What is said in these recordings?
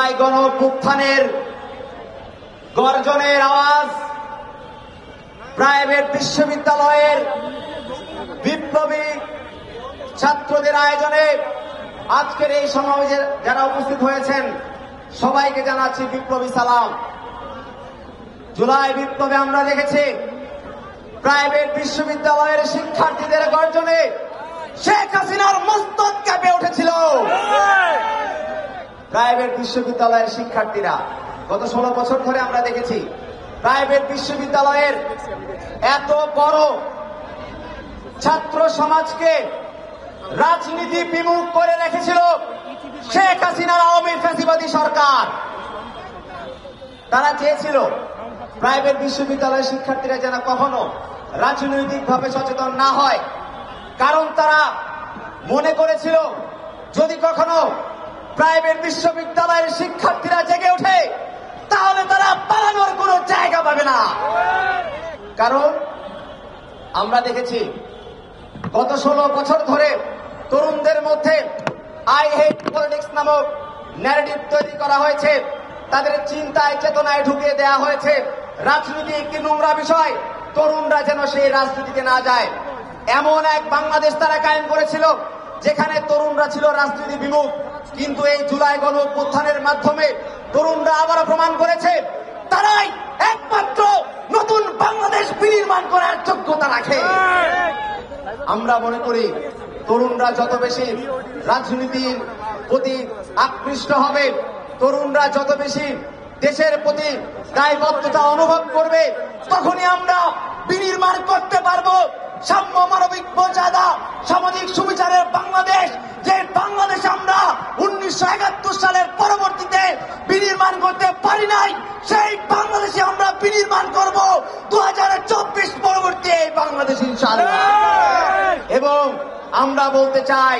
জুলাই গণঅভ্যুত্থানের গর্জনের আওয়াজ প্রাইভেট বিশ্ববিদ্যালয়ের বিপ্লবী ছাত্রদের আয়োজনে আজকের এই সমাবেশে যারা উপস্থিত হয়েছেন সবাইকে জানাচ্ছি বিপ্লবী সালাম। জুলাই বিপ্লবে আমরা দেখেছি প্রাইভেট বিশ্ববিদ্যালয়ের শিক্ষার্থীদের গর্জনে শেখ হাসিনার মস্তক কেঁপে উঠেছিল। প্রাইভেট বিশ্ববিদ্যালয়ের শিক্ষার্থীরা গত 16 বছর ধরে আমরা দেখেছি প্রাইভেট বিশ্ববিদ্যালয়ের এত বড় ছাত্র সমাজকে রাজনীতি বিমুখ করে রেখেছিল শেখ হাসিনার আওয়ামী ফ্যাসিবাদী সরকার। তারা চেয়েছিল প্রাইভেট বিশ্ববিদ্যালয়ের শিক্ষার্থীরা যেন কখনো রাজনৈতিকভাবে সচেতন না হয়, কারণ তারা মনে করেছিল যদি কখনো প্রাইভেট বিশ্ববিদ্যালয়ের শিক্ষার্থীরা জেগে ওঠে তাহলে তারা পালানোর কোনো জায়গা পাবে না। কারণ আমরা দেখেছি গত 16 বছর ধরে তরুণদের মধ্যে আই হেট পলিটিক্স নামক ন্যারেটিভ তৈরি করা হয়েছে, তাদের চিন্তায় চেতনায় ঢুকিয়ে দেওয়া হয়েছে রাজনীতি একটি নোংরা বিষয়, তরুণরা যেন সেই রাজনীতিতে না যায়। এমন এক বাংলাদেশ তারা কায়েম করেছিল যেখানে তরুণরা ছিল রাজনীতি বিমুখ। কিন্তু এই জুলাই গণঅভ্যুত্থানের মাধ্যমে তরুণরা আবারও প্রমাণ করেছে তারাই একমাত্র নতুন বাংলাদেশ বিনির্মাণ করার যোগ্যতা রাখে। আমরা মনে করি তরুণরা যত বেশি রাজনীতির প্রতি আকৃষ্ট হবে, তরুণরা যত বেশি দেশের প্রতি দায়বদ্ধতা অনুভব করবে, তখনই আমরা বিনির্মাণ করতে পারবো সাম্য, মানবিক মর্যাদা, সামাজিক সুবিচারের বাংলাদেশ। যে বাংলাদেশ আমরা 1971 সালের পরবর্তীতে বিনির্মাণ করতে পারি নাই, সেই বাংলাদেশে আমরা বিনির্মাণ করব 2024 পরবর্তী এই বাংলাদেশ ইনশাআল্লাহ। এবং আমরা বলতে চাই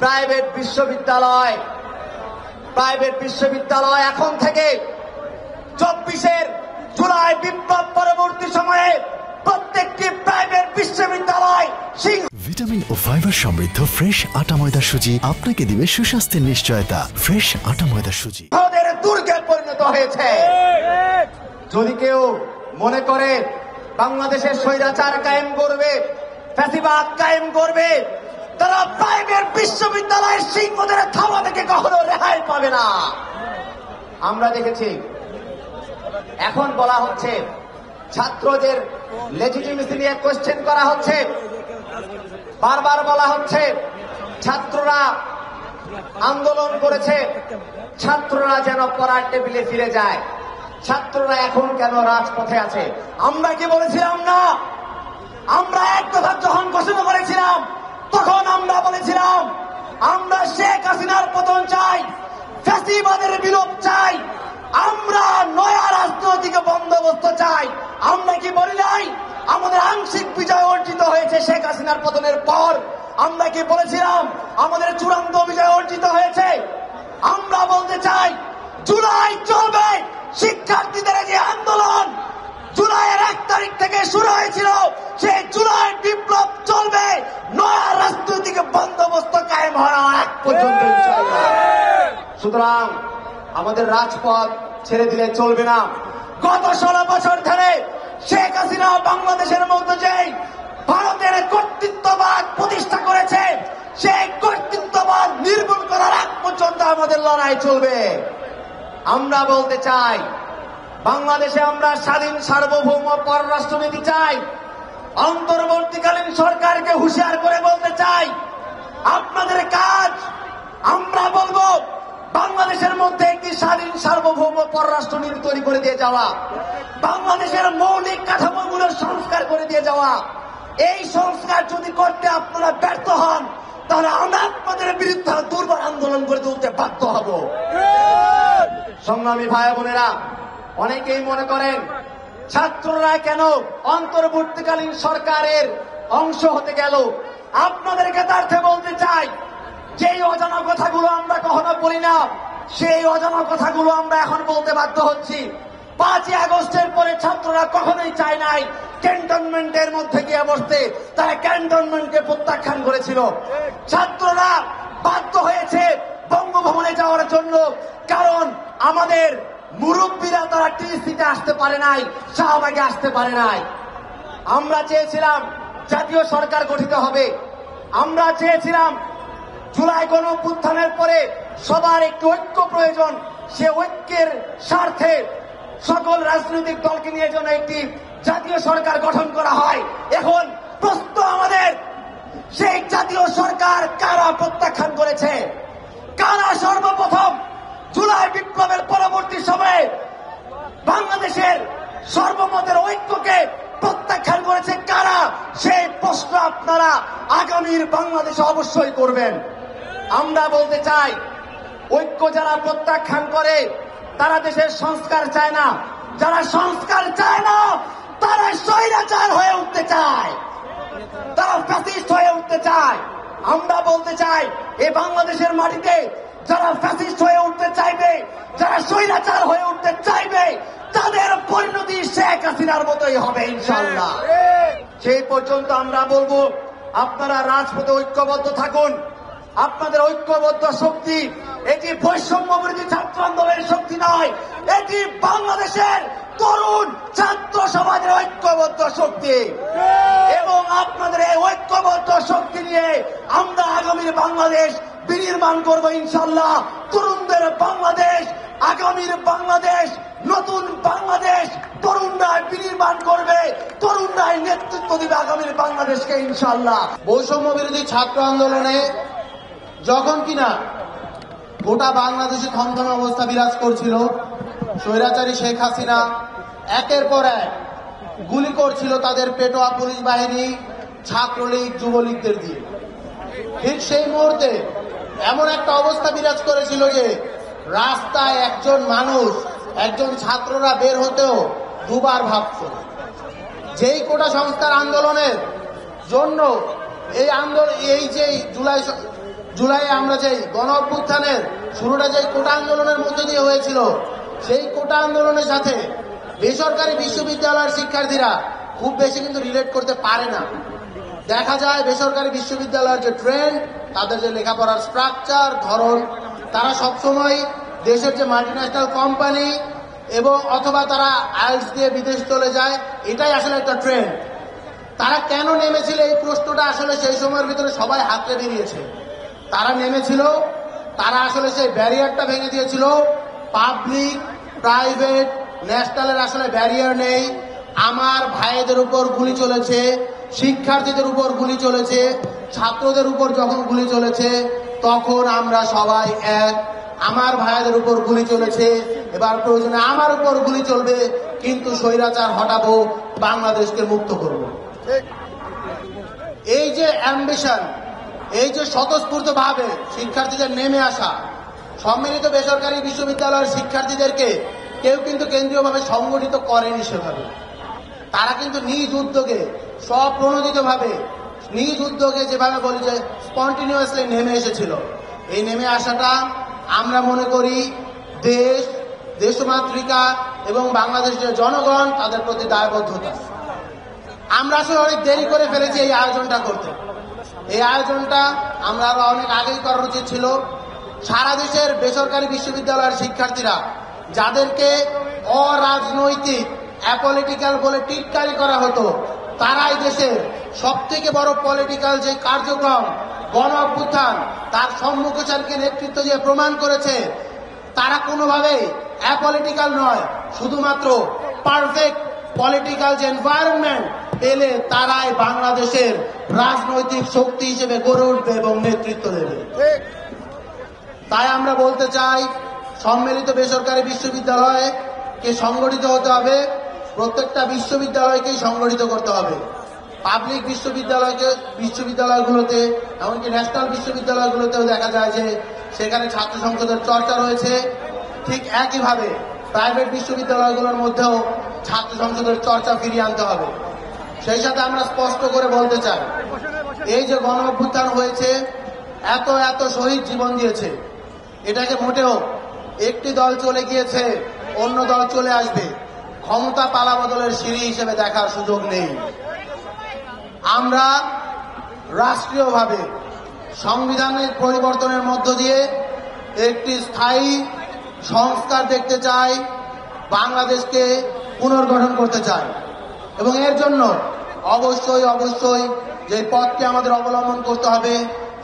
প্রাইভেট বিশ্ববিদ্যালয় এখন থেকে 24-এর জুলাই বিপ্লব পরবর্তী সময়ে প্রত্যেকটি প্রাইভেট বিশ্ববিদ্যালয় ভিটামিন ও ফাইবার সমৃদ্ধ ফ্রেশ আটা ময়দা সুজি আপনাকে দিবে সুস্বাস্থ্যের নিশ্চয়তা। ফ্রেশ আটা ময়দা সুজি ওদের দুর্গে পরিণত হয়েছে। যদি কেউ মনে করে বাংলাদেশের স্বৈরাচার কায়েম করবে, ফ্যাসিবাদ কায়েম করবে, তারা প্রাইভেট বিশ্ববিদ্যালয়ের সিংহদের থাবা থেকে কখনো রেহাই পাবে না। আমরা দেখেছি এখন বলা হচ্ছে ছাত্রদের লেজিটিমেসি নিয়ে কোশ্চেন করা হচ্ছে, বারবার বলা হচ্ছে ছাত্ররা আন্দোলন করেছে, ছাত্ররা যেন পড়ার টেবিলে ফিরে যায়, ছাত্ররা এখন কেন রাজপথে আছে। আমরা কি বলেছিলাম না? আমরা এক কথা যখন ঘোষণা করেছিলাম তখন আমরা বলেছিলাম আমরা শেখ হাসিনার পতন চাই, ফ্যাসিবাদের বিলোপ চাই, আমরা নয়া রাজনৈতিক বন্দোবস্ত চাই। আমরা কি বলি নাই আমাদের আংশিক বিজয় অর্জিত হয়েছে শেখ হাসিনার পতনের পর? আমরা কি বলেছিলাম আমাদের চূড়ান্ত বিজয় অর্জিত হয়েছে? আমরা বলতে চাই জুলাই চলবে। শিক্ষার্থীদের যে আন্দোলন জুলাইয়ের 1 তারিখ থেকে শুরু হয়েছিল, সেই জুলাই বিপ্লব চলবে নয়া রাজনৈতিক বন্দোবস্ত কায়েম হওয়ার আগ পর্যন্ত। সুতরাং আমাদের রাজপথ ছেড়ে দিলে চলবে না। গত 16 বছর ধরে শেখ হাসিনা বাংলাদেশের মধ্যে যে ভারতের কর্তৃত্ববাদ প্রতিষ্ঠা করেছে, সেই কর্তৃত্ববাদ নির্মূল করার আগ পর্যন্ত আমাদের লড়াই চলবে। আমরা বলতে চাই বাংলাদেশে আমরা স্বাধীন সার্বভৌম পররাষ্ট্রনীতি চাই। অন্তর্বর্তীকালীন সরকারকে হুঁশিয়ার করে বলতে চাই আপনাদের কাজ, আমরা বলবো বাংলাদেশের মধ্যে একটি স্বাধীন সার্বভৌম পররাষ্ট্রনীতি তৈরি করে দিয়ে যাওয়া, বাংলাদেশের মৌলিক কাঠামোগুলোর সংস্কার করে দিয়ে যাওয়া। এই সংস্কার যদি করতে আপনারা ব্যর্থ হন তাহলে আমরা আপনাদের বিরুদ্ধে দুর্বার আন্দোলন করে তুলতে বাধ্য হব। সংগ্রামী ভাই বোনেরা, অনেকেই মনে করেন ছাত্ররা কেন অন্তর্বর্তীকালীন সরকারের অংশ হতে গেল। আপনাদেরকে তার্থে বলতে চাই যেই অজানা কথাগুলো আমরা কখনো বলি না, সেই অজানা কথাগুলো আমরা এখন বলতে বাধ্য হচ্ছি। 5ই আগস্টের পরে ছাত্ররা কখনোই চায় নাই ক্যান্টনমেন্টের মধ্যে গিয়ে বসতে, তারা ক্যান্টনমেন্টকে প্রত্যাখ্যান করেছিল। ছাত্ররা বাধ্য হয়েছে বঙ্গভবনে যাওয়ার জন্য, কারণ আমাদের মুরব্বীরা তারা টিএসসিতে আসতে পারে নাই, শাহবাগে আসতে পারে নাই। আমরা চেয়েছিলাম জাতীয় সরকার গঠিত হবে। আমরা চেয়েছিলাম জুলাই গণঅভ্যুত্থানের পরে সবার একটু ঐক্য প্রয়োজন, সে ঐক্যের স্বার্থে সকল রাজনৈতিক দলকে নিয়ে যেন একটি জাতীয় সরকার গঠন করা হয়। এখন প্রশ্ন আমাদের, সেই জাতীয় সরকার কারা প্রত্যাখ্যান করেছে? কারা সর্বপ্রথম জুলাই বিপ্লবের পরবর্তী সময়ে বাংলাদেশের সর্বমতের ঐক্যকে প্রত্যাখ্যান করেছে কারা? সেই প্রশ্ন আপনারা আগামীর বাংলাদেশে অবশ্যই করবেন। আমরা বলতে চাই, ঐক্য যারা প্রত্যাখ্যান করে তারা দেশের সংস্কার চায় না। যারা সংস্কার চায় না তারা স্বৈরাচার হয়ে উঠতে চায়, তারা ফ্যাসিস্ট হয়ে উঠতে চায়। আমরা বলতে চাই, এই বাংলাদেশের মাটিতে যারা ফ্যাসিস্ট হয়ে উঠতে চাইবে, যারা স্বৈরাচার হয়ে উঠতে চাইবে, তাদের পরিণতি শেখ হাসিনার মতোই হবে ইনশাআল্লাহ। সেই পর্যন্ত আমরা বলবো, আপনারা রাজপথে ঐক্যবদ্ধ থাকুন। আপনাদের ঐক্যবদ্ধ শক্তি এটি বৈষম্য বিরোধী ছাত্র আন্দোলনের শক্তি নয়, এটি বাংলাদেশের তরুণ ছাত্র সমাজের ঐক্যবদ্ধ শক্তি। এবং আপনাদের এই ঐক্যবদ্ধ শক্তি নিয়ে আমরা আগামীর বাংলাদেশ বিনির্মাণ করবো ইনশাআল্লাহ। তরুণদের বাংলাদেশ, আগামীর বাংলাদেশ, নতুন বাংলাদেশ তরুণরাই বিনির্মাণ করবে, তরুণরাই নেতৃত্ব দিবে আগামীর বাংলাদেশকে ইনশাআল্লাহ। বৈষম্য বিরোধী ছাত্র আন্দোলনে যখন কিনা গোটা বাংলাদেশে থমথমে অবস্থা বিরাজ করছিল, স্বৈরাচারী শেখ হাসিনা একের পর এক গুলি করছিল তাদের পেটোয়া পুলিশ বাহিনী, ছাত্রলীগ, যুবলীগদের দিয়ে। ঠিক সেই মুহূর্তে এমন একটা অবস্থা বিরাজ করেছিল যে রাস্তায় একজন মানুষ, একজন ছাত্ররা বের হতেও দুবার ভাবত। যেই কোটা সংস্কার আন্দোলনের জন্য এই আন্দোলন, এই যে জুলাই আমরা যে গণ অভ্যুত্থানের শুরুটা যে কোটা আন্দোলনের মধ্যে দিয়ে হয়েছিল, সেই কোটা আন্দোলনের সাথে বেসরকারি বিশ্ববিদ্যালয়ের শিক্ষার্থীরা খুব বেশি কিন্তু রিলেট করতে পারে না। দেখা যায় বেসরকারি বিশ্ববিদ্যালয়ের যে ট্রেন্ড, তাদের যে লেখাপড়ার স্ট্রাকচার, ধরন, তারা সবসময় দেশের যে মাল্টিন্যাশনাল কোম্পানি এবং অথবা তারা আইএলটিএস দিয়ে বিদেশ চলে যায়, এটাই আসলে একটা ট্রেন্ড। তারা কেন নেমেছিল এই প্রশ্নটা আসলে সেই সময়ের ভিতরে সবাই হাতে বেরিয়েছে। তারা নেমেছিল, তারা আসলে সেই ব্যারিয়ারটা ভেঙে দিয়েছিল। পাবলিক, প্রাইভেট, ন্যাশনালের আসলে ব্যারিয়ার নেই। আমার ভাইদের উপর গুলি চলেছে, শিক্ষার্থীদের উপর গুলি চলেছে, ছাত্রদের উপর যখন গুলি চলেছে তখন আমরা সবাই এক। আমার ভাইদের উপর গুলি চলেছে, এবার প্রয়োজনে আমার উপর গুলি চলবে, কিন্তু স্বৈরাচার হটাবো, বাংলাদেশকে মুক্ত করব। এই যে অ্যাম্বিশন, এই যে স্বতঃস্ফূর্ত ভাবে শিক্ষার্থীদের নেমে আসা, সম্মিলিত বেসরকারি বিশ্ববিদ্যালয়ের শিক্ষার্থীদেরকে কেউ কিন্তু কেন্দ্রীয়ভাবে সংগঠিত করেনি সেভাবে। তারা কিন্তু নিজ উদ্যোগে, স্বপ্রণোদিতভাবে, নিজ উদ্যোগে, যেভাবে বলি যে স্পন্টিনিউয়াসলি নেমে এসেছিল। এই নেমে আসাটা আমরা মনে করি দেশ, দেশমাতৃকা এবং বাংলাদেশের জনগণ তাদের প্রতি দায়বদ্ধতা। আমরা আসলে অনেক দেরি করে ফেলেছি এই আয়োজনটা করতে। এই আয়োজনটা আমরা আরো অনেক আগেই করার উচিত ছিল। সারা দেশের বেসরকারি বিশ্ববিদ্যালয়ের শিক্ষার্থীরা, যাদেরকে অরাজনৈতিক, অ্যাপলিটিক্যাল বলে টিটকারি করা হতো, তারাই দেশের সব থেকে বড় পলিটিক্যাল যে কার্যক্রম গণ অভ্যুত্থান, তার সম্মুখচারীকে নেতৃত্ব দিয়ে প্রমাণ করেছে তারা কোনোভাবেই অ্যাপলিটিক্যাল নয়, শুধুমাত্র পারফেক্ট পলিটিক্যাল যে এনভায়রনমেন্ট পেলে তারাই বাংলাদেশের রাজনৈতিক শক্তি হিসেবে গড়ে উঠবে এবং নেতৃত্ব দেবে। তাই আমরা বলতে চাই, সম্মিলিত বেসরকারি বিশ্ববিদ্যালয়কে সংগঠিত হতে হবে, প্রত্যেকটা বিশ্ববিদ্যালয়কেই সংগঠিত করতে হবে। পাবলিক বিশ্ববিদ্যালয়গুলোতে, এমনকি ন্যাশনাল বিশ্ববিদ্যালয়গুলোতেও দেখা যায় যে সেখানে ছাত্র সংসদের চর্চা রয়েছে। ঠিক একইভাবে প্রাইভেট বিশ্ববিদ্যালয়গুলোর মধ্যেও ছাত্র সংসদের চর্চা ফিরিয়ে আনতে হবে। সেই সাথে আমরা স্পষ্ট করে বলতে চাই, এই যে গণ অভ্যুত্থান হয়েছে, এত এত শহীদ জীবন দিয়েছে, এটাকে মোটেও একটি দল চলে গিয়েছে অন্য দল চলে আসবে, ক্ষমতা পালাবদলের সিঁড়ি হিসেবে দেখার সুযোগ নেই। আমরা রাষ্ট্রীয়ভাবে সংবিধানের পরিবর্তনের মধ্য দিয়ে একটি স্থায়ী সংস্কার দেখতে চাই, বাংলাদেশকে পুনর্গঠন করতে চাই। এবং এর জন্য অবশ্যই যে পথটি আমাদের অবলম্বন করতে হবে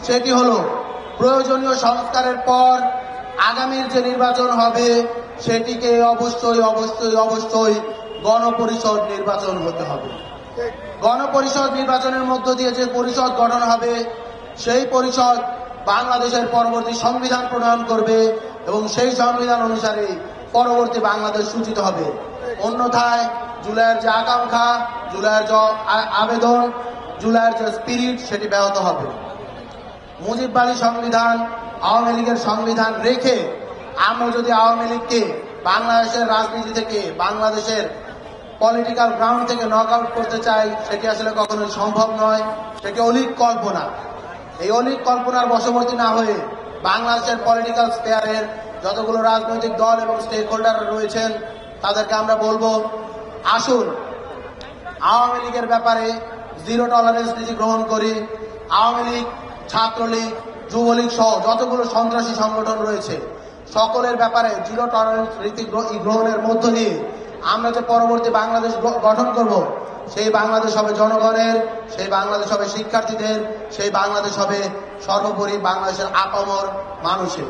সেটি হলো প্রয়োজনীয় সংস্কারের পর আগামীর যে নির্বাচন হবে সেটিকে অবশ্যই গণপরিষদ নির্বাচন হতে হবে। গণপরিষদ নির্বাচনের মধ্য দিয়ে যে পরিষদ গঠন হবে সেই পরিষদ বাংলাদেশের পরবর্তী সংবিধান প্রণয়ন করবে এবং সেই সংবিধান অনুসারে পরবর্তী বাংলাদেশ সূচিত হবে। অন্যথায় জুলাইয়ের যে আকাঙ্ক্ষা, জুলাইয়ের যে আবেদন, জুলাইয়ের যে স্পিরিট সেটি ব্যাহত হবে। মুজিববাদী সংবিধান, আওয়ামী লীগের সংবিধান রেখে আমরা যদি আওয়ামী লীগকে বাংলাদেশের রাজনীতি থেকে, বাংলাদেশের পলিটিক্যাল গ্রাউন্ড থেকে নক আউট করতে চাই, সেটি আসলে কখনোই সম্ভব নয়। সেটি অলীক কল্পনা। এই অলীক কল্পনার বশবর্তী না হয়ে বাংলাদেশের পলিটিক্যাল স্পেয়ারের যতগুলো রাজনৈতিক দল এবং স্টেক হোল্ডার রয়েছেন তাদেরকে আমরা বলবো, আসুন আওয়ামী লীগের ব্যাপারে জিরো টলারেন্স নীতি গ্রহণ করি। আওয়ামী লীগ, ছাত্রলীগ, যুবলীগ সহ যতগুলো সন্ত্রাসী সংগঠন রয়েছে সকলের ব্যাপারে জিরো টলারেন্স নীতি গ্রহণের মধ্য দিয়ে আমরা যে পরবর্তী বাংলাদেশ গঠন করব সেই বাংলাদেশ হবে জনগণের, সেই বাংলাদেশ হবে শিক্ষার্থীদের, সেই বাংলাদেশ হবে সর্বোপরি বাংলাদেশের আপামর মানুষের।